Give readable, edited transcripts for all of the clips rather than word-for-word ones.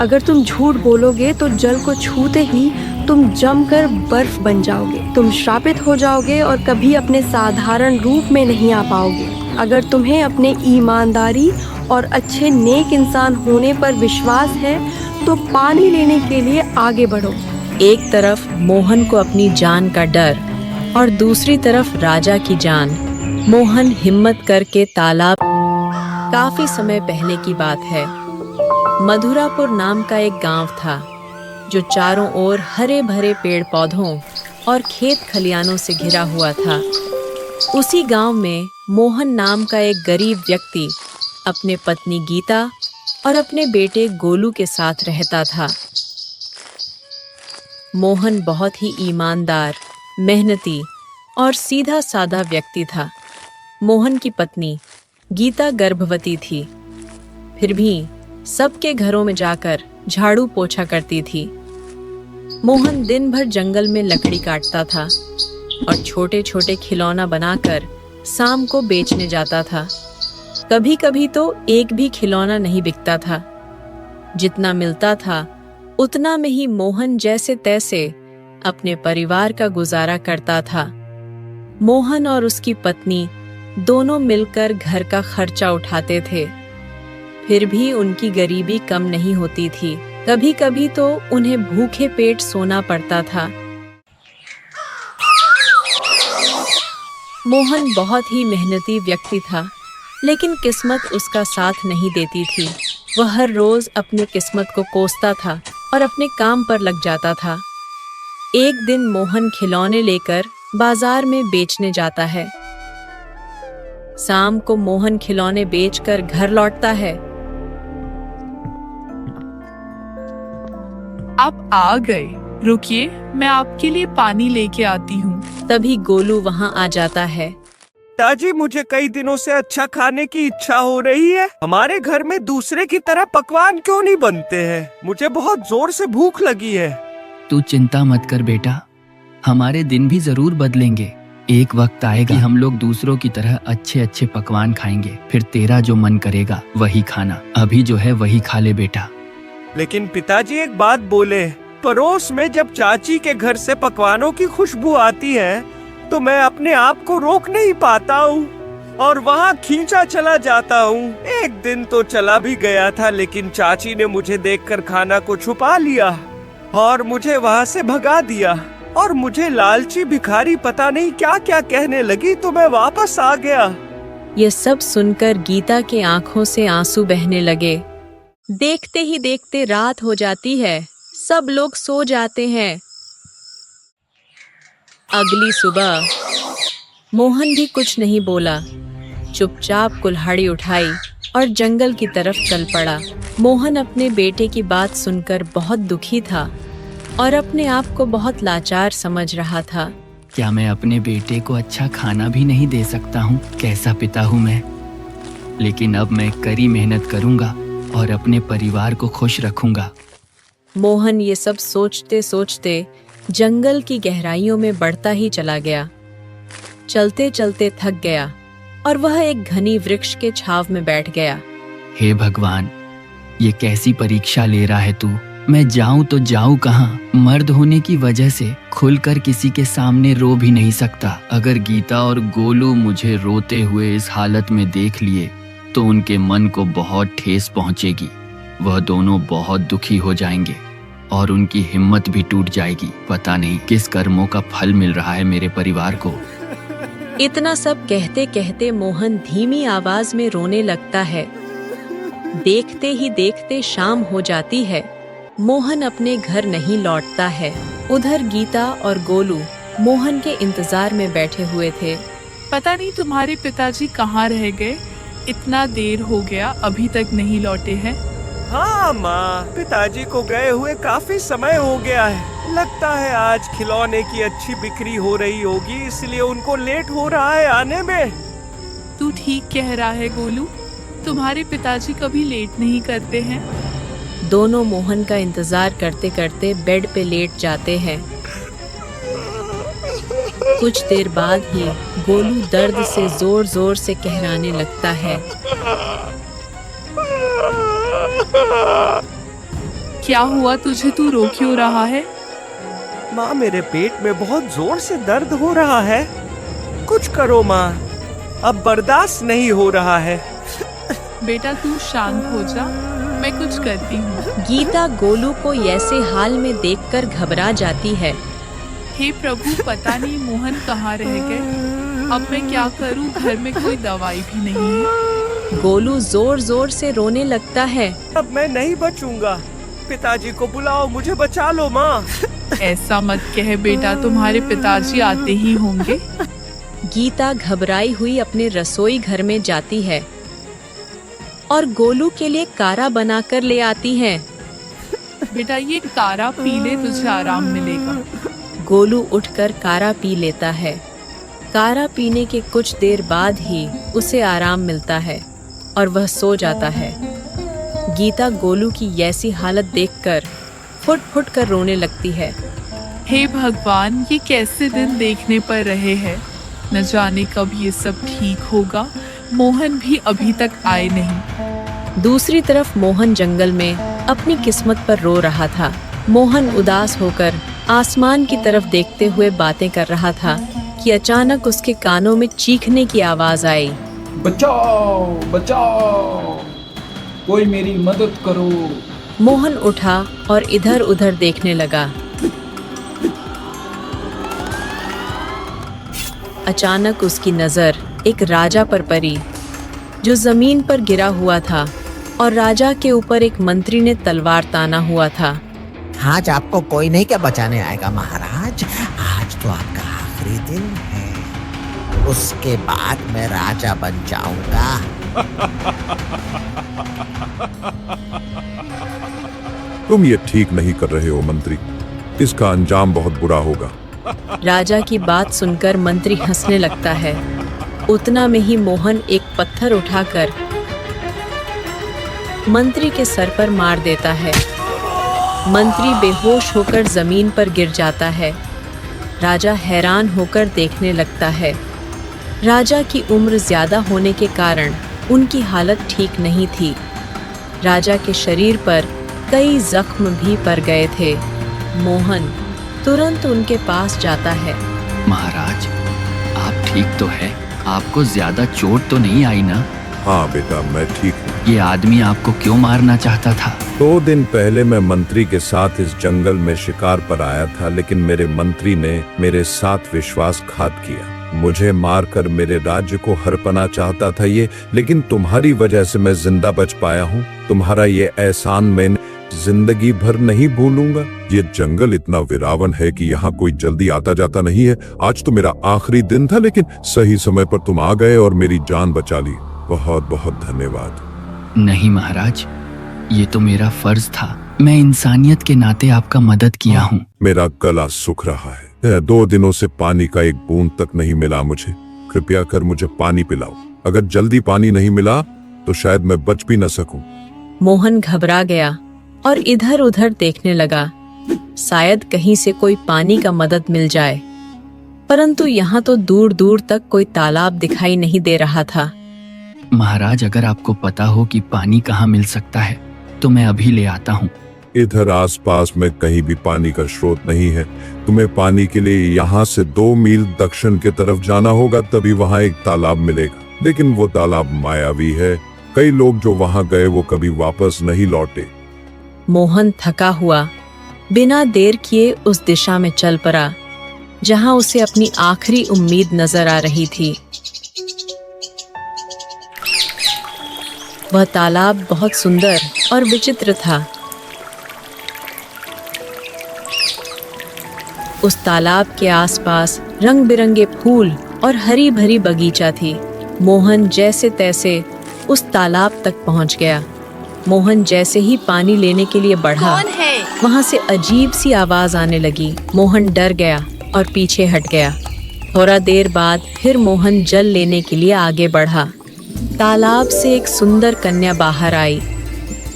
अगर तुम झूठ बोलोगे तो जल को छूते ही तुम जमकर बर्फ बन जाओगे। तुम श्रापित हो जाओगे और कभी अपने साधारण रूप में नहीं आ पाओगे। अगर तुम्हें अपने ईमानदारी और अच्छे नेक इंसान होने पर विश्वास है तो पानी लेने के लिए आगे बढ़ो। एक तरफ मोहन को अपनी जान का डर और दूसरी तरफ राजा की जान। मोहन हिम्मत करके तालाब। काफी समय पहले की बात है। मधुरापुर नाम का एक गांव था जो चारों ओर हरे भरे पेड़ पौधों और खेत खलियानों से घिरा हुआ था। उसी गांव में मोहन नाम का एक गरीब व्यक्ति अपने पत्नी गीता और अपने बेटे गोलू के साथ रहता था। मोहन बहुत ही ईमानदार, मेहनती और सीधा साधा व्यक्ति था। मोहन की पत्नी गीता गर्भवती थी, फिर भी सबके घरों में जाकर झाड़ू पोछा करती थी। मोहन दिन भर जंगल में लकड़ी काटता था और छोटे छोटे खिलौना बनाकर शाम को बेचने जाता था। कभी कभी तो एक भी खिलौना नहीं बिकता था। जितना मिलता था उतना में ही मोहन जैसे तैसे अपने परिवार का गुजारा करता था। मोहन और उसकी पत्नी दोनों मिलकर घर का खर्चा उठाते थे, फिर भी उनकी गरीबी कम नहीं होती थी। कभी कभी तो उन्हें भूखे पेट सोना पड़ता था। मोहन बहुत ही मेहनती व्यक्ति था, लेकिन किस्मत उसका साथ नहीं देती थी। वह हर रोज अपनी किस्मत को कोसता था और अपने काम पर लग जाता था। एक दिन मोहन खिलौने लेकर बाजार में बेचने जाता है। शाम को मोहन खिलौने बेचकर घर लौटता है। आप आ गए, रुकिए, मैं आपके लिए पानी लेके आती हूँ। तभी गोलू वहाँ आ जाता है। पिताजी, मुझे कई दिनों से अच्छा खाने की इच्छा हो रही है। हमारे घर में दूसरे की तरह पकवान क्यों नहीं बनते हैं? मुझे बहुत जोर से भूख लगी है। तू चिंता मत कर बेटा, हमारे दिन भी जरूर बदलेंगे। एक वक्त आएगा कि हम लोग दूसरों की तरह अच्छे अच्छे पकवान खाएंगे। फिर तेरा जो मन करेगा वही खाना। अभी जो है वही खा ले बेटा। लेकिन पिताजी एक बात बोले, पड़ोस में जब चाची के घर से पकवानों की खुशबू आती है तो मैं अपने आप को रोक नहीं पाता हूँ और वहाँ खींचा चला जाता हूँ। एक दिन तो चला भी गया था, लेकिन चाची ने मुझे देखकर खाना को छुपा लिया और मुझे वहाँ से भगा दिया। और मुझे लालची भिखारी पता नहीं क्या क्या कहने लगी, तो मैं वापस आ गया। ये सब सुनकर गीता के आंखों से आंसू बहने लगे। देखते ही देखते रात हो जाती है। सब लोग सो जाते हैं। अगली सुबह मोहन भी कुछ नहीं बोला, चुपचाप कुल्हाड़ी उठाई और जंगल की तरफ चल पड़ा। मोहन अपने बेटे की बात सुनकर बहुत दुखी था और अपने आप को बहुत लाचार समझ रहा था। क्या मैं अपने बेटे को अच्छा खाना भी नहीं दे सकता हूँ? कैसा पिता हूँ मैं। लेकिन अब मैं कड़ी मेहनत करूँगा और अपने परिवार को खुश रखूँगा। मोहन ये सब सोचते सोचते जंगल की गहराइयों में बढ़ता ही चला गया। चलते चलते थक गया और वह एक घनी वृक्ष के छाव में बैठ गया। हे भगवान, ये कैसी परीक्षा ले रहा है तू? मैं जाऊं तो जाऊं कहाँ? मर्द होने की वजह से खुलकर किसी के सामने रो भी नहीं सकता। अगर गीता और गोलू मुझे रोते हुए इस हालत में देख लिए तो उनके मन को बहुत ठेस पहुंचेगी। वह दोनों बहुत दुखी हो जाएंगे और उनकी हिम्मत भी टूट जाएगी। पता नहीं किस कर्मों का फल मिल रहा है मेरे परिवार को। इतना सब कहते कहते मोहन धीमी आवाज में रोने लगता है। देखते ही देखते शाम हो जाती है। मोहन अपने घर नहीं लौटता है। उधर गीता और गोलू मोहन के इंतजार में बैठे हुए थे। पता नहीं तुम्हारे पिताजी कहाँ रह गए, इतना देर हो गया अभी तक नहीं लौटे हैं। हाँ माँ, पिताजी को गए हुए काफी समय हो गया है। लगता है आज खिलौने की अच्छी बिक्री हो रही होगी, इसलिए उनको लेट हो रहा है आने में। तू ठीक कह रहा है गोलू, तुम्हारे पिताजी कभी लेट नहीं करते हैं। दोनों मोहन का इंतजार करते करते बेड पे लेट जाते हैं। कुछ देर बाद ही गोलू दर्द से जोर जोर से कहराने लगता है। क्या हुआ तुझे, तू रो क्यों रहा है? माँ, मेरे पेट में बहुत जोर से दर्द हो रहा है। कुछ करो माँ, अब बर्दाश्त नहीं हो रहा है। बेटा तू शांत हो जा, मैं कुछ करती हूँ। गीता गोलू को ऐसे हाल में देखकर घबरा जाती है। हे प्रभु, पता नहीं मोहन कहाँ रह गए। अब मैं क्या करूँ, घर में कोई दवाई भी नहीं है। गोलू जोर जोर से रोने लगता है। अब मैं नहीं बचूंगा। पिताजी को बुलाओ, मुझे बचा लो माँ। ऐसा मत कह बेटा, तुम्हारे पिताजी आते ही होंगे। गीता घबराई हुई अपने रसोई घर में जाती है और गोलू के लिए काढ़ा बनाकर ले आती है। बेटा ये काढ़ा पी ले, तुझे आराम मिलेगा। गोलू उठकर काढ़ा पी लेता है। काढ़ा पीने के कुछ देर बाद ही उसे आराम मिलता है और वह सो जाता है। गीता गोलू की ऐसी हालत देखकर फुट फुट कर रोने लगती है। हे भगवान, ये कैसे दिन देखने पर रहे हैं। न जाने कब ये सब ठीक होगा। मोहन भी अभी तक आए नहीं। दूसरी तरफ मोहन जंगल में अपनी किस्मत पर रो रहा था। मोहन उदास होकर आसमान की तरफ देखते हुए बातें कर रहा था कि अचानक उसके कानों में चीखने की आवाज आई। बचाओ बचाओ, कोई मेरी मदद करो। मोहन उठा और इधर उधर देखने लगा। अचानक उसकी नजर एक राजा पर पड़ी जो जमीन पर गिरा हुआ था और राजा के ऊपर एक मंत्री ने तलवार ताना हुआ था। आज आपको कोई नहीं क्या बचाने आएगा महाराज। आज तो आपका आखिरी दिन है, उसके बाद मैं राजा बन जाऊंगा। तुम ये ठीक नहीं कर रहे हो मंत्री, इसका अंजाम बहुत बुरा होगा। राजा की बात सुनकर मंत्री हंसने लगता है। उतना में ही मोहन एक पत्थर उठाकर मंत्री के सर पर मार देता है। मंत्री बेहोश होकर जमीन पर गिर जाता है। राजा हैरान होकर देखने लगता है। राजा की उम्र ज्यादा होने के कारण उनकी हालत ठीक नहीं थी। राजा के शरीर पर कई जख्म भी पड़ गए थे। मोहन तुरंत उनके पास जाता है। महाराज, आप ठीक तो है? आपको ज्यादा चोट तो नहीं आई ना? हाँ बेटा, मैं ठीक हूँ। ये आदमी आपको क्यों मारना चाहता था? 2 दिन पहले मैं मंत्री के साथ इस जंगल में शिकार पर आया था, लेकिन मेरे मंत्री ने मेरे साथ विश्वासघात किया। मुझे मारकर मेरे राज्य को हड़पना चाहता था ये, लेकिन तुम्हारी वजह से मैं जिंदा बच पाया हूँ। तुम्हारा ये एहसान मैं जिंदगी भर नहीं भूलूंगा। ये जंगल इतना विरावन है कि यहाँ कोई जल्दी आता जाता नहीं है। आज तो मेरा आखिरी दिन था, लेकिन सही समय पर तुम आ गए और मेरी जान बचा ली। बहुत बहुत धन्यवाद। नहीं महाराज, ये तो मेरा फर्ज था। मैं इंसानियत के नाते आपका मदद किया हूँ। मेरा गला सूख रहा है। 2 दिनों से पानी का एक बूंद तक नहीं मिला मुझे। कृपया कर मुझे पानी पिलाओ। अगर जल्दी पानी नहीं मिला तो शायद मैं बच भी न सकूं। मोहन घबरा गया और इधर उधर देखने लगा। शायद कहीं से कोई पानी का मदद मिल जाए, परंतु यहाँ तो दूर दूर तक कोई तालाब दिखाई नहीं दे रहा था। महाराज, अगर आपको पता हो कि पानी कहाँ मिल सकता है तो मैं अभी ले आता हूँ। इधर आसपास में कहीं भी पानी का स्रोत नहीं है। तुम्हें पानी के लिए यहाँ से 2 मील दक्षिण की तरफ जाना होगा, तभी वहाँ एक तालाब मिलेगा। लेकिन वो तालाब मायावी है। कई लोग जो वहाँ गए वो कभी वापस नहीं लौटे। मोहन थका हुआ बिना देर किए उस दिशा में चल पड़ा जहाँ उसे अपनी आखिरी उम्मीद नजर आ रही थी। वह तालाब बहुत सुंदर और विचित्र था। उस तालाब के आसपास रंग बिरंगे फूल और हरी भरी बगीचा थी। मोहन जैसे तैसे उस तालाब तक पहुंच गया। मोहन जैसे ही पानी लेने के लिए बढ़ा, वहां से अजीब सी आवाज आने लगी। मोहन डर गया और पीछे हट गया। थोड़ा देर बाद फिर मोहन जल लेने के लिए आगे बढ़ा। तालाब से एक सुंदर कन्या बाहर आई।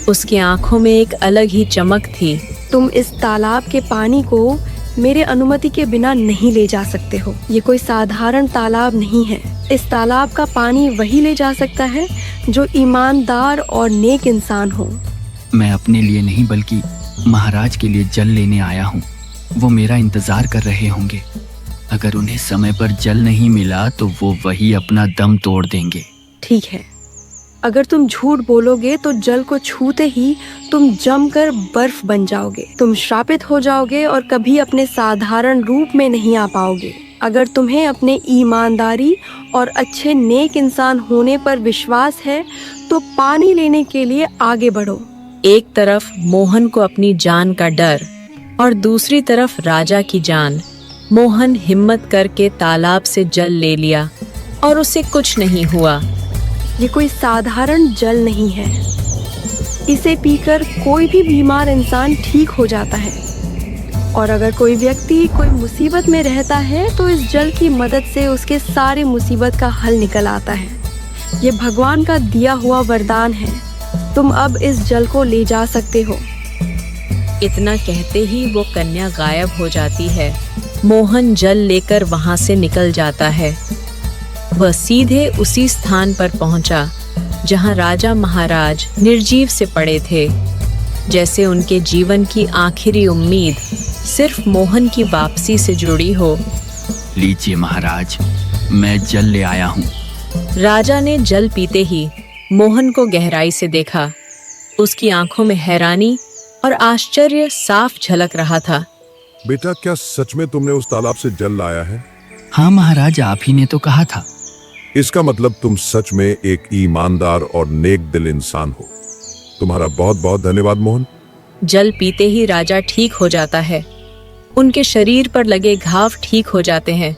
उसकी आंखों में एक अलग ही चमक थी। तुम इस तालाब के पानी को मेरे अनुमति के बिना नहीं ले जा सकते हो। ये कोई साधारण तालाब नहीं है। इस तालाब का पानी वही ले जा सकता है जो ईमानदार और नेक इंसान हो। मैं अपने लिए नहीं बल्कि महाराज के लिए जल लेने आया हूँ। वो मेरा इंतजार कर रहे होंगे। अगर उन्हें समय पर जल नहीं मिला तो वो वही अपना दम तोड़ देंगे। ठीक है, अगर तुम झूठ बोलोगे तो जल को छूते ही तुम जमकर बर्फ बन जाओगे। तुम श्रापित हो जाओगे और कभी अपने साधारण रूप में नहीं आ पाओगे। अगर तुम्हें अपने ईमानदारी और अच्छे नेक इंसान होने पर विश्वास है तो पानी लेने के लिए आगे बढ़ो। एक तरफ मोहन को अपनी जान का डर और दूसरी तरफ राजा की जान। मोहन हिम्मत करके तालाब से जल ले लिया और उसे कुछ नहीं हुआ। ये कोई साधारण जल नहीं है। इसे पीकर कोई भी बीमार इंसान ठीक हो जाता है। और अगर कोई व्यक्ति कोई मुसीबत में रहता है तो इस जल की मदद से उसके सारे मुसीबत का हल निकल आता है। ये भगवान का दिया हुआ वरदान है। तुम अब इस जल को ले जा सकते हो। इतना कहते ही वो कन्या गायब हो जाती है। मोहन जल लेकर वहां से निकल जाता है। वह सीधे उसी स्थान पर पहुंचा जहां राजा महाराज निर्जीव से पड़े थे। जैसे उनके जीवन की आखिरी उम्मीद सिर्फ मोहन की वापसी से जुड़ी हो। लीजिए महाराज, मैं जल ले आया हूँ। राजा ने जल पीते ही मोहन को गहराई से देखा। उसकी आंखों में हैरानी और आश्चर्य साफ झलक रहा था। बेटा, क्या सच में तुमने उस तालाब से जल लाया है? हाँ महाराज, आप ही ने तो कहा था। इसका मतलब तुम सच में एक ईमानदार और नेक दिल इंसान हो। तुम्हारा बहुत बहुत धन्यवाद मोहन। जल पीते ही राजा ठीक हो जाता है। उनके शरीर पर लगे घाव ठीक हो जाते हैं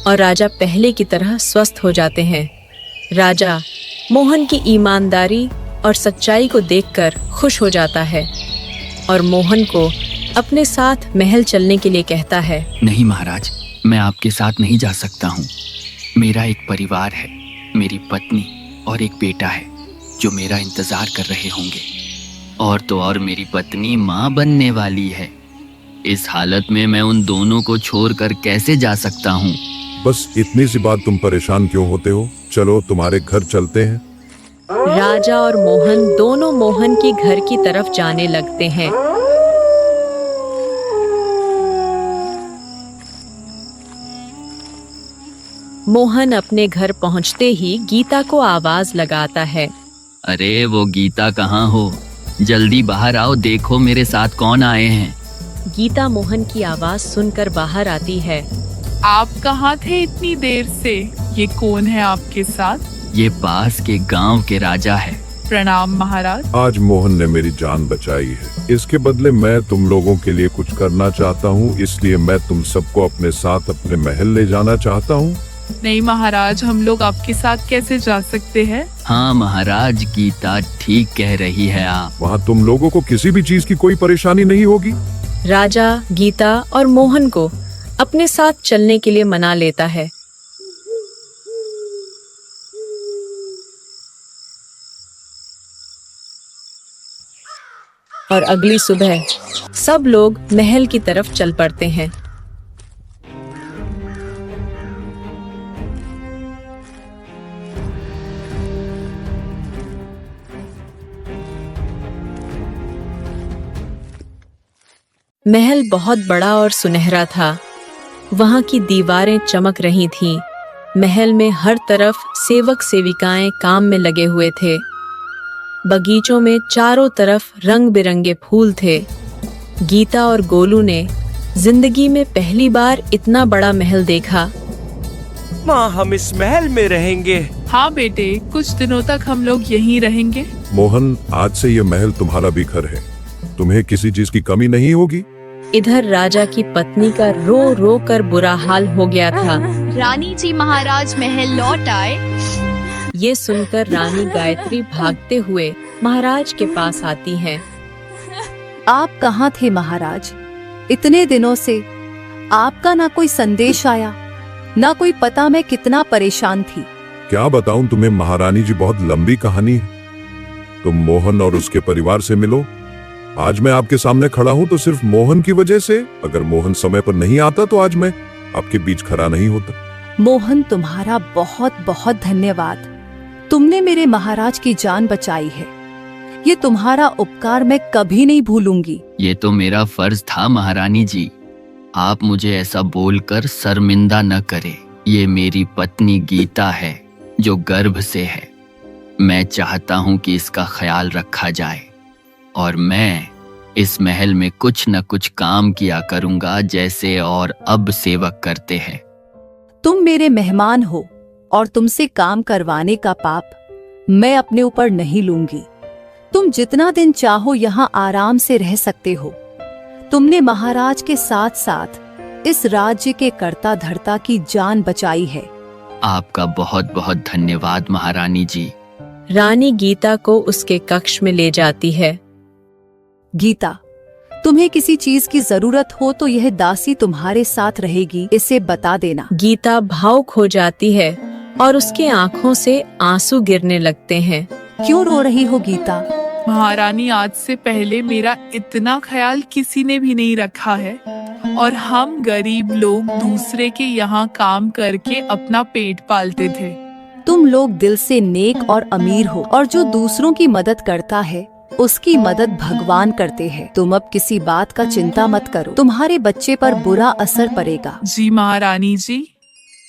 और राजा पहले की तरह स्वस्थ हो जाते हैं। राजा मोहन की ईमानदारी और सच्चाई को देखकर खुश हो जाता है और मोहन को अपने साथ महल चलने के लिए कहता है। नहीं महाराज, मैं आपके साथ नहीं जा सकता हूँ। मेरा एक परिवार है, मेरी पत्नी और एक बेटा है जो मेरा इंतजार कर रहे होंगे। और तो और मेरी पत्नी माँ बनने वाली है। इस हालत में मैं उन दोनों को छोड़कर कैसे जा सकता हूँ? बस इतनी सी बात तुम परेशान क्यों होते हो? चलो तुम्हारे घर चलते हैं। राजा और मोहन दोनों मोहन की घर की तरफ जाने लगते हैं। मोहन अपने घर पहुंचते ही गीता को आवाज लगाता है। अरे वो गीता कहाँ हो? जल्दी बाहर आओ, देखो मेरे साथ कौन आए हैं। गीता मोहन की आवाज सुनकर बाहर आती है। आप कहाँ थे इतनी देर से? ये कौन है आपके साथ? ये पास के गांव के राजा है। प्रणाम महाराज। आज मोहन ने मेरी जान बचाई है। इसके बदले मैं तुम लोगों के लिए कुछ करना चाहता हूँ, इसलिए मैं तुम सबको अपने साथ अपने महल ले जाना चाहता हूँ। नहीं महाराज, हम लोग आपके साथ कैसे जा सकते हैं? हाँ महाराज, गीता ठीक कह रही है आप। वहाँ तुम लोगों को किसी भी चीज की कोई परेशानी नहीं होगी। राजा गीता और मोहन को अपने साथ चलने के लिए मना लेता है। और अगली सुबह सब लोग महल की तरफ चल पड़ते हैं। महल बहुत बड़ा और सुनहरा था। वहां की दीवारें चमक रही थीं। महल में हर तरफ सेवक सेविकाएं काम में लगे हुए थे। बगीचों में चारों तरफ रंग बिरंगे फूल थे। गीता और गोलू ने जिंदगी में पहली बार इतना बड़ा महल देखा। माँ, हम इस महल में रहेंगे। हाँ बेटे, कुछ दिनों तक हम लोग यहीं रहेंगे। मोहन, आज से ये महल तुम्हारा भी घर है। तुम्हें किसी चीज की कमी नहीं होगी। इधर राजा की पत्नी का रो रो कर बुरा हाल हो गया था। रानी जी, महाराज महल लौट आए। ये सुनकर रानी गायत्री भागते हुए महाराज के पास आती हैं। आप कहाँ थे महाराज? इतने दिनों से आपका ना कोई संदेश आया, ना कोई पता। मैं कितना परेशान थी। क्या बताऊं तुम्हें महारानी जी, बहुत लंबी कहानी है। तुम मोहन और उसके परिवार से मिलो। आज मैं आपके सामने खड़ा हूं तो सिर्फ मोहन की वजह से। अगर मोहन समय पर नहीं आता तो आज मैं आपके बीच खड़ा नहीं होता। मोहन, तुम्हारा बहुत बहुत धन्यवाद। तुमने मेरे महाराज की जान बचाई है। ये तुम्हारा उपकार मैं कभी नहीं भूलूंगी। ये तो मेरा फर्ज था महारानी जी। आप मुझे ऐसा बोलकर शर्मिंदा न करे। ये मेरी पत्नी गीता है जो गर्भ से है। मैं चाहता हूँ कि इसका ख्याल रखा जाए और मैं इस महल में कुछ न कुछ काम किया करूँगा जैसे और अब सेवक करते हैं। तुम मेरे मेहमान हो और तुमसे काम करवाने का पाप मैं अपने ऊपर नहीं लूंगी। तुम जितना दिन चाहो यहाँ आराम से रह सकते हो। तुमने महाराज के साथ साथ इस राज्य के कर्ता धर्ता की जान बचाई है। आपका बहुत बहुत धन्यवाद महारानी जी। रानी गीता को उसके कक्ष में ले जाती है। गीता, तुम्हें किसी चीज की जरूरत हो तो यह दासी तुम्हारे साथ रहेगी, इसे बता देना। गीता भावुक हो जाती है और उसके आंखों से आंसू गिरने लगते हैं। क्यों रो रही हो गीता? महारानी, आज से पहले मेरा इतना ख्याल किसी ने भी नहीं रखा है और हम गरीब लोग दूसरे के यहाँ काम करके अपना पेट पालते थे। तुम लोग दिल से नेक और अमीर हो और जो दूसरों की मदद करता है उसकी मदद भगवान करते हैं। तुम अब किसी बात का चिंता मत करो, तुम्हारे बच्चे पर बुरा असर पड़ेगा। जी महारानी जी।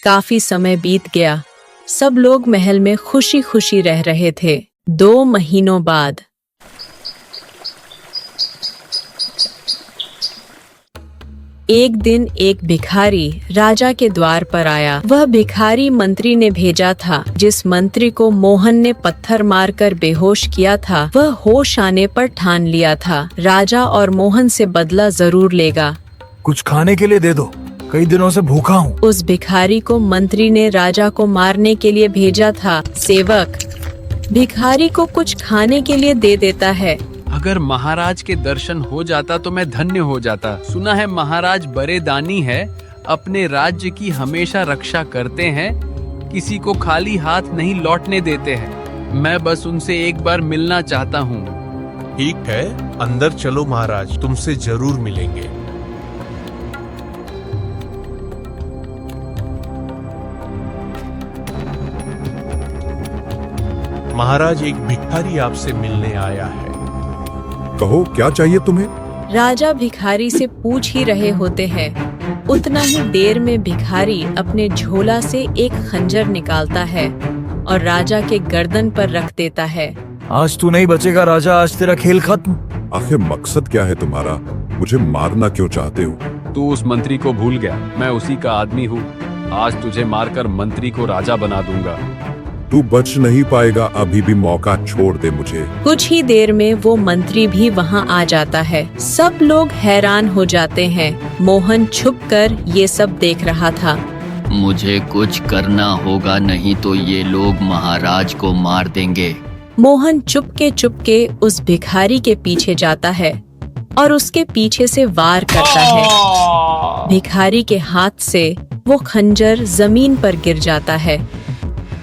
काफी समय बीत गया। सब लोग महल में खुशी खुशी रह रहे थे। 2 महीनों बाद एक दिन एक भिखारी राजा के द्वार पर आया। वह भिखारी मंत्री ने भेजा था। जिस मंत्री को मोहन ने पत्थर मारकर बेहोश किया था, वह होश आने पर ठान लिया था राजा और मोहन से बदला जरूर लेगा। कुछ खाने के लिए दे दो, कई दिनों से भूखा हूँ। उस भिखारी को मंत्री ने राजा को मारने के लिए भेजा था। सेवक भिखारी को कुछ खाने के लिए दे देता है। अगर महाराज के दर्शन हो जाता तो मैं धन्य हो जाता। सुना है महाराज बड़े दानी है, अपने राज्य की हमेशा रक्षा करते हैं, किसी को खाली हाथ नहीं लौटने देते हैं। मैं बस उनसे एक बार मिलना चाहता हूँ। ठीक है, अंदर चलो महाराज, तुमसे जरूर मिलेंगे। महाराज, एक भिखारी आपसे मिलने आया है। कहो, क्या चाहिए तुम्हें? राजा भिखारी से पूछ ही रहे होते हैं। उतना ही देर में भिखारी अपने झोला से एक खंजर निकालता है और राजा के गर्दन पर रख देता है। आज तू नहीं बचेगा राजा, आज तेरा खेल खत्म। आखिर मकसद क्या है तुम्हारा? मुझे मारना क्यों चाहते हो? तू उस मंत्री को भूल गया, मैं उसी का आदमी हूँ। आज तुझे मारकर मंत्री को राजा बना दूंगा। तू बच नहीं पाएगा, अभी भी मौका छोड़ दे मुझे। कुछ ही देर में वो मंत्री भी वहाँ आ जाता है। सब लोग हैरान हो जाते हैं। मोहन छुपकर ये सब देख रहा था। मुझे कुछ करना होगा, नहीं तो ये लोग महाराज को मार देंगे। मोहन चुपके उस भिखारी के पीछे जाता है और उसके पीछे से वार करता है। भिखारी के हाथ से वो खंजर जमीन पर गिर जाता है।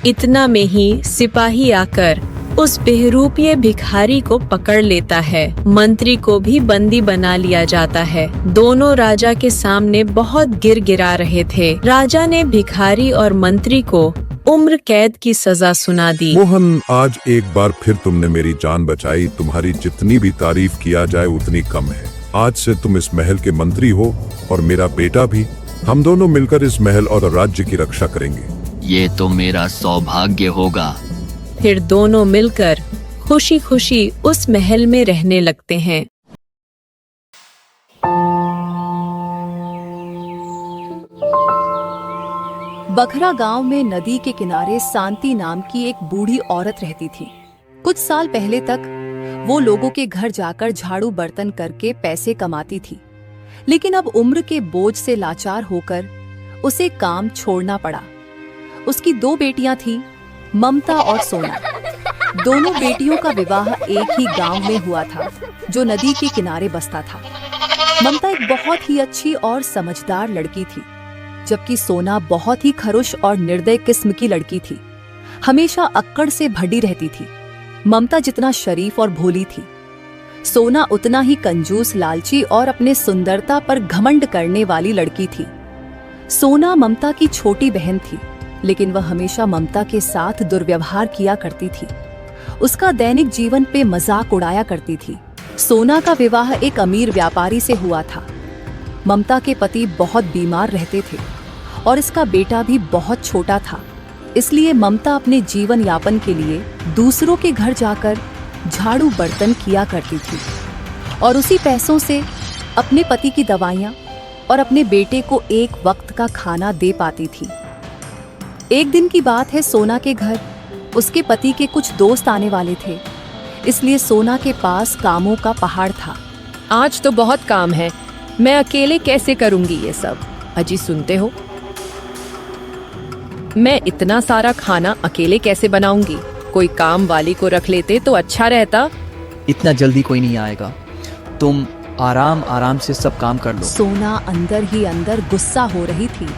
इतना में ही सिपाही आकर उस बेहरूपीय भिखारी को पकड़ लेता है। मंत्री को भी बंदी बना लिया जाता है। दोनों राजा के सामने बहुत गिरा रहे थे। राजा ने भिखारी और मंत्री को उम्र कैद की सजा सुना दी। मोहन, आज एक बार फिर तुमने मेरी जान बचाई। तुम्हारी जितनी भी तारीफ किया जाए उतनी कम है। आज से तुम इस महल के मंत्री हो और मेरा बेटा भी। हम दोनों मिलकर इस महल और राज्य की रक्षा करेंगे। ये तो मेरा सौभाग्य होगा। फिर दोनों मिलकर खुशी खुशी उस महल में रहने लगते हैं। बखरा गांव में नदी के किनारे शांति नाम की एक बूढ़ी औरत रहती थी। कुछ साल पहले तक वो लोगों के घर जाकर झाड़ू बर्तन करके पैसे कमाती थी, लेकिन अब उम्र के बोझ से लाचार होकर उसे काम छोड़ना पड़ा। उसकी 2 बेटियां थीं, ममता और सोना। दोनों बेटियों का विवाह एक ही गांव में हुआ था जो नदी के किनारे बसता था। ममता एक बहुत ही अच्छी और समझदार लड़की थी, जबकि सोना बहुत ही खरुश और निर्दय किस्म की लड़की थी। हमेशा अक्कड़ से भड़ी रहती थी। ममता जितना शरीफ और भोली थी, सोना उतना ही कंजूस, लालची और अपने सुंदरता पर घमंड करने वाली लड़की थी। सोना ममता की छोटी बहन थी, लेकिन वह हमेशा ममता के साथ दुर्व्यवहार किया करती थी। उसका दैनिक जीवन पे मजाक उड़ाया करती थी। सोना का विवाह एक अमीर व्यापारी से हुआ था। ममता के पति बहुत बीमार रहते थे और इसका बेटा भी बहुत छोटा था। इसलिए ममता अपने जीवन यापन के लिए दूसरों के घर जाकर झाड़ू बर्तन किया करती थी और उसी पैसों से अपने पति की दवाइयाँ और अपने बेटे को एक वक्त का खाना दे पाती थी। एक दिन की बात है, सोना के घर उसके पति के कुछ दोस्त आने वाले थे, इसलिए सोना के पास कामों का पहाड़ था। आज तो बहुत काम है, मैं अकेले कैसे करूंगी ये सब। अजी सुनते हो, मैं इतना सारा खाना अकेले कैसे बनाऊंगी? कोई काम वाली को रख लेते तो अच्छा रहता। इतना जल्दी कोई नहीं आएगा, तुम आराम आराम से सब काम कर लो। सोना अंदर ही अंदर गुस्सा हो रही थी।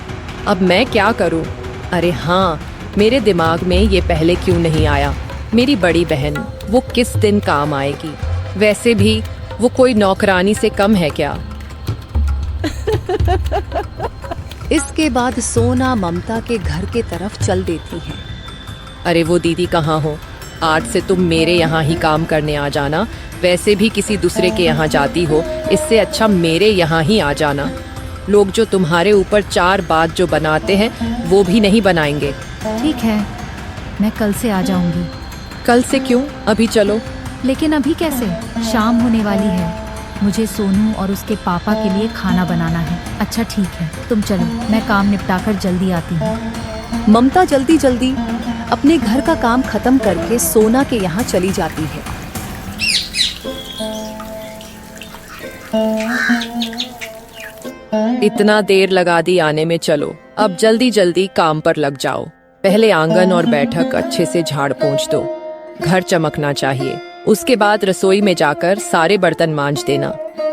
अब मैं क्या करूं? अरे हाँ, मेरे दिमाग में ये पहले क्यों नहीं आया? मेरी बड़ी बहन, वो किस दिन काम आएगी? वैसे भी वो कोई नौकरानी से कम है क्या? इसके बाद सोना ममता के घर के तरफ चल देती है। अरे वो दीदी कहाँ हो? आज से तुम मेरे यहाँ ही काम करने आ जाना। वैसे भी किसी दूसरे के यहाँ जाती हो, इससे अच्छा मेरे यहाँ ही आ जाना। लोग जो तुम्हारे ऊपर चार बात जो बनाते हैं वो भी नहीं बनाएंगे। ठीक है, मैं कल से आ जाऊंगी। कल से क्यों? अभी चलो। लेकिन अभी कैसे? शाम होने वाली है, मुझे सोनू और उसके पापा के लिए खाना बनाना है। अच्छा ठीक है, तुम चलो, मैं काम निपटाकर जल्दी आती हूँ। ममता जल्दी जल्दी अपने घर का काम खत्म करके सोना के यहाँ चली जाती है। इतना देर लगा दी आने में, चलो अब जल्दी जल्दी काम पर लग जाओ। पहले आंगन और बैठक अच्छे से झाड़ पोंछ दो, घर चमकना चाहिए। उसके बाद रसोई में जाकर सारे बर्तन मांज देना।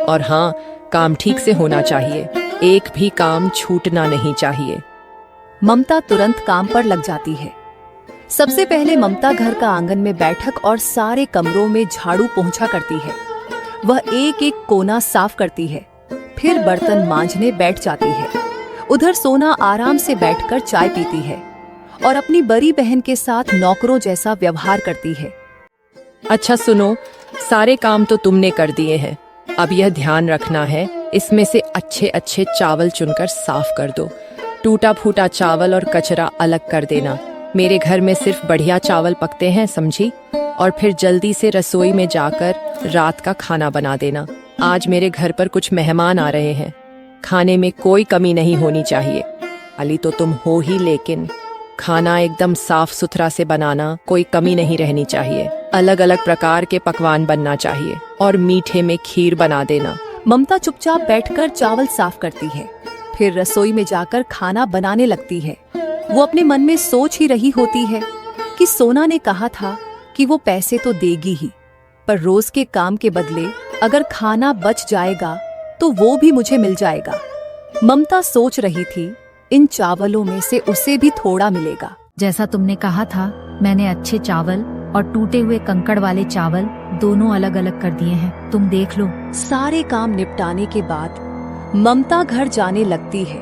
और हाँ, काम ठीक से होना चाहिए, एक भी काम छूटना नहीं चाहिए। ममता तुरंत काम पर लग जाती है। सबसे पहले ममता घर का आंगन में बैठक और सारे कमरों में झाड़ू पोंछा करती है। वह एक एक कोना साफ करती है, फिर बर्तन मांजने बैठ जाती है। उधर सोना आराम से बैठकर चाय पीती है और अपनी बड़ी बहन के साथ नौकरों जैसा व्यवहार करती है। अच्छा सुनो, सारे काम तो तुमने कर दिए हैं, अब यह ध्यान रखना है, इसमें से अच्छे अच्छे चावल चुनकर साफ कर दो। टूटा फूटा चावल और कचरा अलग कर देना। मेरे घर में सिर्फ बढ़िया चावल पकते हैं, समझी? और फिर जल्दी से रसोई में जाकर रात का खाना बना देना। आज मेरे घर पर कुछ मेहमान आ रहे हैं, खाने में कोई कमी नहीं होनी चाहिए। अली तो तुम हो ही, लेकिन खाना एकदम साफ सुथरा से बनाना, कोई कमी नहीं रहनी चाहिए। अलग अलग प्रकार के पकवान बनना चाहिए और मीठे में खीर बना देना। ममता चुपचाप बैठकर चावल साफ करती है, फिर रसोई में जाकर खाना बनाने लगती है। वो अपने मन में सोच ही रही होती है कि सोना ने कहा था कि वो पैसे तो देगी ही, पर रोज के काम के बदले अगर खाना बच जाएगा तो वो भी मुझे मिल जाएगा। ममता सोच रही थी इन चावलों में से उसे भी थोड़ा मिलेगा। जैसा तुमने कहा था, मैंने अच्छे चावल और टूटे हुए कंकड़ वाले चावल दोनों अलग अलग कर दिए हैं, तुम देख लो। सारे काम निपटाने के बाद ममता घर जाने लगती है।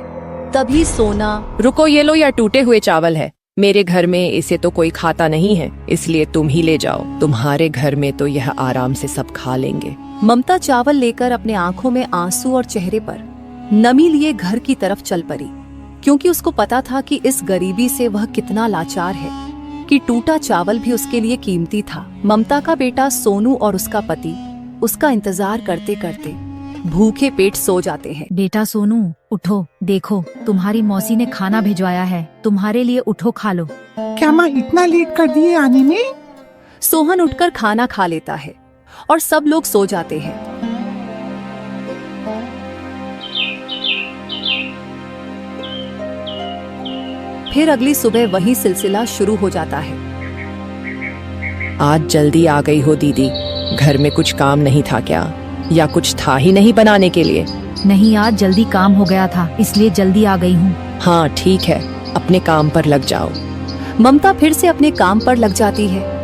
तभी सोना, रुको, ये लो, यह टूटे हुए चावल है। मेरे घर में इसे तो कोई खाता नहीं है, इसलिए तुम ही ले जाओ। तुम्हारे घर में तो यह आराम से सब खा लेंगे। ममता चावल लेकर अपने आंखों में आंसू और चेहरे पर नमी लिए घर की तरफ चल पड़ी, क्योंकि उसको पता था कि इस गरीबी से वह कितना लाचार है, कि टूटा चावल भी उसके लिए कीमती था। ममता का बेटा सोनू और उसका पति उसका इंतजार करते करते भूखे पेट सो जाते हैं। बेटा सोनू, उठो, देखो तुम्हारी मौसी ने खाना भिजवाया है, तुम्हारे लिए, उठो खा लो। क्या माँ इतना लेट कर दिए आने में? सोहन उठकर खाना खा लेता है और सब लोग सो जाते हैं। फिर अगली सुबह वही सिलसिला शुरू हो जाता है। आज जल्दी आ गई हो दीदी, घर में कुछ काम नहीं था क्या, या कुछ था ही नहीं बनाने के लिए? नहीं, आज जल्दी काम हो गया था, इसलिए जल्दी आ गई हूँ। हाँ ठीक है, अपने काम पर लग जाओ। ममता फिर से अपने काम पर लग जाती है।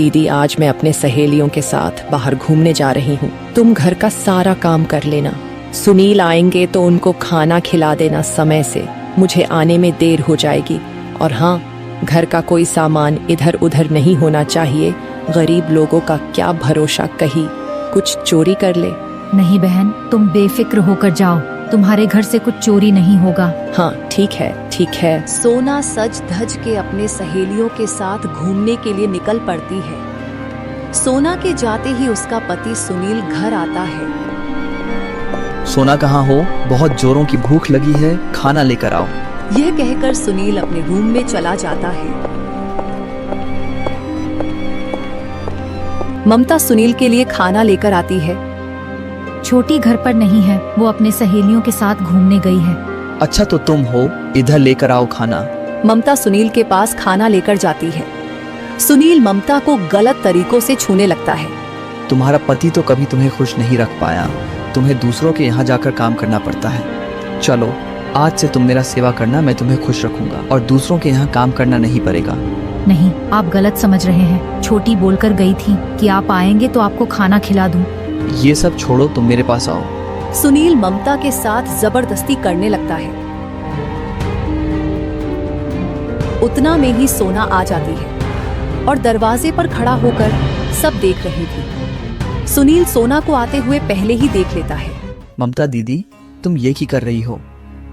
दीदी, आज मैं अपने सहेलियों के साथ बाहर घूमने जा रही हूँ। तुम घर का सारा काम कर लेना। सुनील आएंगे तो उनको खाना खिला देना समय से, मुझे आने में देर हो जाएगी। और हाँ, घर का कोई सामान इधर उधर नहीं होना चाहिए। गरीब लोगों का क्या भरोसा, कहीं कुछ चोरी कर ले। नहीं बहन, तुम बेफिक्र होकर जाओ, तुम्हारे घर से कुछ चोरी नहीं होगा। हाँ ठीक है, ठीक है। सोना सज धज के अपने सहेलियों के साथ घूमने के लिए निकल पड़ती है। सोना के जाते ही उसका पति सुनील घर आता है। सोना कहाँ हो? बहुत जोरों की भूख लगी है, खाना लेकर आओ। यह कहकर सुनील अपने रूम में चला जाता है। ममता सुनील के लिए खाना लेकर आती है। छोटी घर पर नहीं है, वो अपने सहेलियों के साथ घूमने गई है। अच्छा तो तुम हो, इधर लेकर आओ खाना। ममता सुनील के पास खाना लेकर जाती है। सुनील ममता को गलत तरीकों से छूने लगता है। तुम्हारा पति तो कभी तुम्हें खुश नहीं रख पाया, तुम्हें दूसरों के यहाँ जाकर काम करना पड़ता है। चलो आज से तुम मेरा सेवा करना, मैं तुम्हें खुश रखूंगा और दूसरों के यहाँ काम करना नहीं पड़ेगा। नहीं, आप गलत समझ रहे हैं। छोटी बोलकर गई थी कि आप आएंगे तो आपको खाना खिला दूं। ये सब छोड़ो, तुम मेरे पास आओ। सुनील ममता के साथ जबरदस्ती करने लगता है। उतना में ही सोना आ जाती है और दरवाजे पर खड़ा होकर सब देख रही थी। सुनील सोना को आते हुए पहले ही देख लेता है। ममता दीदी, तुम ये की कर रही हो?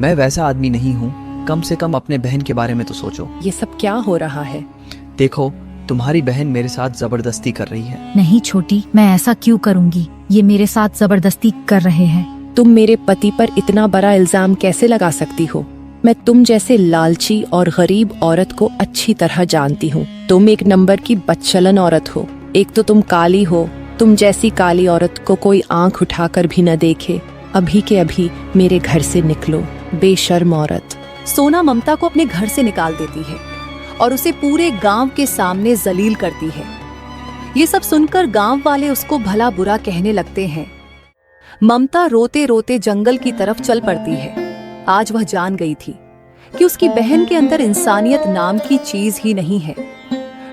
मैं वैसा आदमी नहीं हूँ, कम से कम अपने बहन के बारे में तो सोचो। ये सब क्या हो रहा है? देखो, तुम्हारी बहन मेरे साथ जबरदस्ती कर रही है। नहीं छोटी, मैं ऐसा क्यों करूंगी? ये मेरे साथ जबरदस्ती कर रहे हैं। तुम मेरे पति पर इतना बड़ा इल्जाम कैसे लगा सकती हो? मैं तुम जैसे लालची और गरीब औरत को अच्छी तरह जानती हूँ। तुम एक नंबर की बदचलन औरत हो। एक तो तुम काली हो, तुम जैसी काली औरत को कोई आंख उठाकर भी न देखे। अभी के अभी मेरे घर से निकलो, बेशर्म औरत। सोना ममता को अपने घर से निकाल देती है और उसे पूरे गांव के सामने जलील करती है। ये सब सुनकर गांव वाले उसको भला बुरा कहने लगते हैं। ममता रोते रोते जंगल की तरफ चल पड़ती है। आज वह जान गई थी कि उसकी बहन के अंदर इंसानियत नाम की चीज ही नहीं है।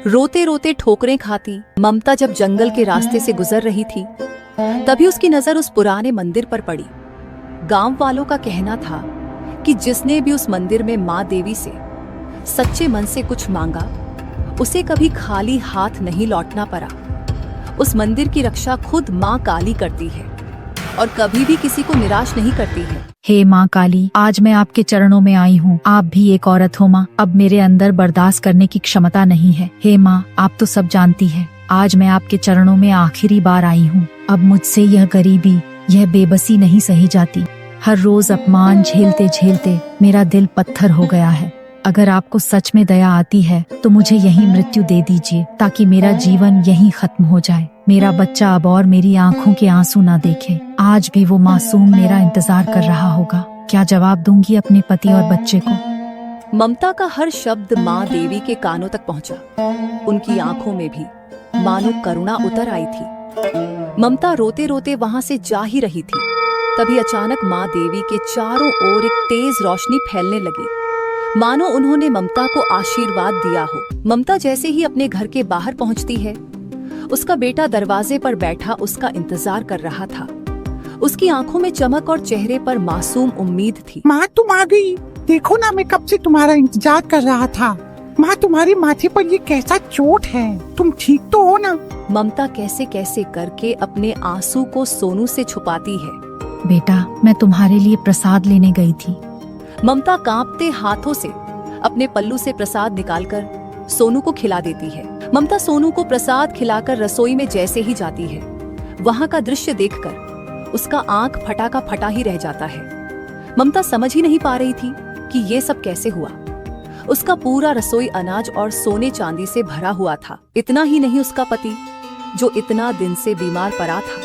रोते रोते ठोकरें खाती ममता जब जंगल के रास्ते से गुजर रही थी, तभी उसकी नजर उस पुराने मंदिर पर पड़ी। गांव वालों का कहना था कि जिसने भी उस मंदिर में माँ देवी से सच्चे मन से कुछ मांगा, उसे कभी खाली हाथ नहीं लौटना पड़ा। उस मंदिर की रक्षा खुद माँ काली करती है और कभी भी किसी को निराश नहीं करती है। हे माँ काली, आज मैं आपके चरणों में आई हूँ। आप भी एक औरत हो माँ, अब मेरे अंदर बर्दाश्त करने की क्षमता नहीं है। हे माँ, आप तो सब जानती है। आज मैं आपके चरणों में आखिरी बार आई हूँ। अब मुझसे यह गरीबी, यह बेबसी नहीं सही जाती। हर रोज अपमान झेलते झेलते मेरा दिल पत्थर हो गया है। अगर आपको सच में दया आती है तो मुझे यहीं मृत्यु दे दीजिए, ताकि मेरा जीवन यहीं खत्म हो जाए। मेरा बच्चा अब और मेरी आंखों के आंसू ना देखे। आज भी वो मासूम मेरा इंतजार कर रहा होगा। क्या जवाब दूंगी अपने पति और बच्चे को? ममता का हर शब्द माँ देवी के कानों तक पहुँचा। उनकी आंखों में भी मानो करुणा उतर आई थी। ममता रोते रोते वहाँ से जा ही रही थी, तभी अचानक माँ देवी के चारों ओर एक तेज रोशनी फैलने लगी, मानो उन्होंने ममता को आशीर्वाद दिया हो। ममता जैसे ही अपने घर के बाहर पहुँचती है, उसका बेटा दरवाजे पर बैठा उसका इंतजार कर रहा था। उसकी आंखों में चमक और चेहरे पर मासूम उम्मीद थी। माँ तुम आ गई। देखो ना, मैं कब से तुम्हारा इंतजार कर रहा था। माँ, तुम्हारे माथे पर ये कैसा चोट है? तुम ठीक तो हो ना? ममता कैसे कैसे करके अपने आंसू को सोनू से छुपाती है। बेटा, मैं तुम्हारे लिए प्रसाद लेने गई थी। ममता कांपते हाथों से अपने पल्लू से प्रसाद निकालकर सोनू को खिला देती है। ममता सोनू को प्रसाद खिलाकर रसोई में जैसे ही जाती है, वहाँ का दृश्य देखकर उसका आंख फटा का फटा ही रह जाता है। ममता समझ ही नहीं पा रही थी कि ये सब कैसे हुआ। उसका पूरा रसोई अनाज और सोने चांदी से भरा हुआ था। इतना ही नहीं, उसका पति जो इतना दिन से बीमार पड़ा था,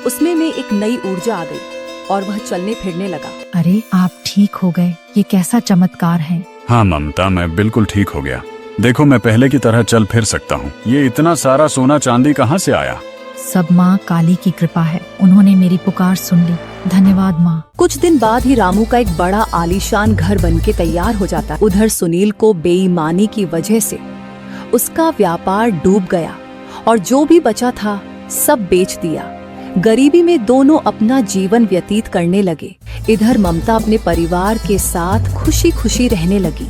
उसमें में एक नई ऊर्जा आ गई और वह चलने फिरने लगा। अरे, आप ठीक हो गए, ये कैसा चमत्कार है। हाँ ममता, मैं बिल्कुल ठीक हो गया। देखो, मैं पहले की तरह चल फिर सकता हूँ। ये इतना सारा सोना चांदी कहाँ से आया? सब माँ काली की कृपा है, उन्होंने मेरी पुकार सुन ली। धन्यवाद माँ। कुछ दिन बाद ही रामू का एक बड़ा आलीशान घर बनके तैयार हो जाता। उधर सुनील को बेईमानी की वजह से उसका व्यापार डूब गया। और जो भी बचा था सब बेच दिया। गरीबी में दोनों अपना जीवन व्यतीत करने लगे। इधर ममता अपने परिवार के साथ खुशी खुशी रहने लगी।